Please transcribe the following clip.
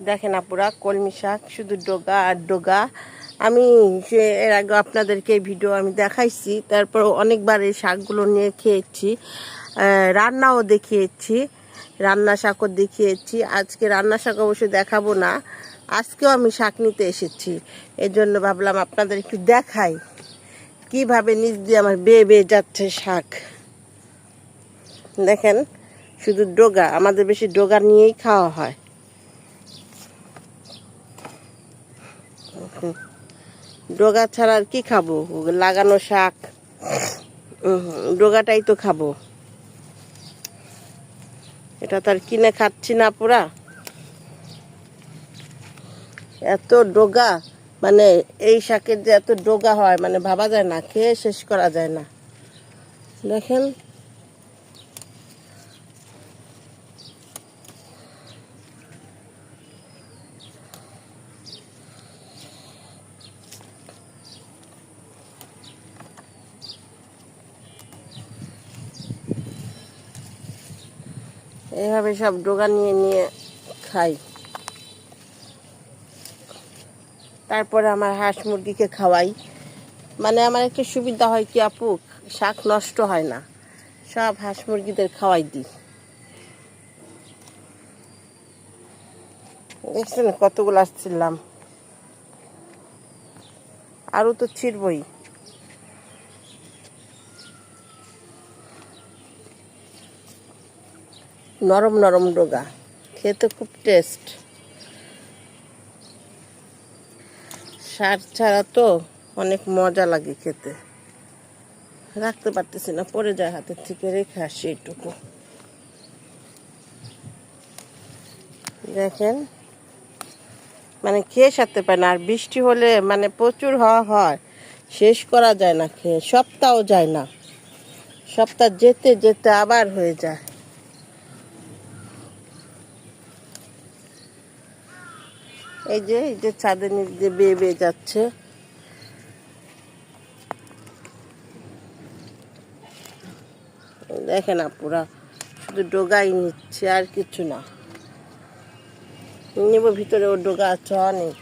দেখেন আপুরা, কলমি শাক শুধু ডগা আর ডগা। আমি এর আগে আপনাদেরকে এই ভিডিও আমি দেখাইছি, তারপর অনেকবার এই শাকগুলো নিয়ে খেয়েছি, রান্নাও দেখিয়েছি, রান্না শাকও দেখিয়েছি। আজকে রান্না শাক অবশ্য দেখাবো না, আজকেও আমি শাক নিতে এসেছি। এই জন্য ভাবলাম আপনাদের একটু দেখাই কিভাবে নিচ দিয়ে আমার বেয়ে বেয়ে যাচ্ছে শাক। দেখেন শুধু ডগা, আমাদের বেশি ডগা নিয়েই খাওয়া হয়। ডগা ছাড়া আর কি খাবো? লাগানো শাক, ডগাটাই তো খাবো। এটা তো আর কিনে খাচ্ছি না পুরা। এত ডগা, মানে এই শাকের যে এত ডগা হয় মানে ভাবা যায় না, খেয়ে শেষ করা যায় না। দেখেন এইভাবে সব ডগা নিয়ে নিয়ে খাই। তারপরে আমার হাঁস মুরগিকে খাওয়াই। মানে আমার একটা সুবিধা হয় কি আপু, শাক নষ্ট হয় না, সব হাঁস মুরগিদের খাওয়াই দিই। দেখছেন কতগুলো আসছিলাম, আরও তো ছিড়বই। নরম নরম ডগা, খেতে খুব টেস্ট। সার ছাড়া তো অনেক মজা লাগে খেতে। রাখতে পারতেছি না, পড়ে যায় হাতের থেকে, রেখে আসি এইটুকু। দেখেন মানে খেয়ে সারতে পারে না, আর বৃষ্টি হলে মানে প্রচুর হওয়া হয়, শেষ করা যায় না খেয়ে, সপ্তাহ যায় না, সপ্তাহ যেতে যেতে আবার হয়ে যায়। এই যে ছাদের নিচ দিয়ে বেয়ে বেয়ে যাচ্ছে। দেখেন আপুরা, শুধু ডোগাই নিচ্ছে আর কিছু না। নিব ভিতরে, ও ডোগা আছে অনেক।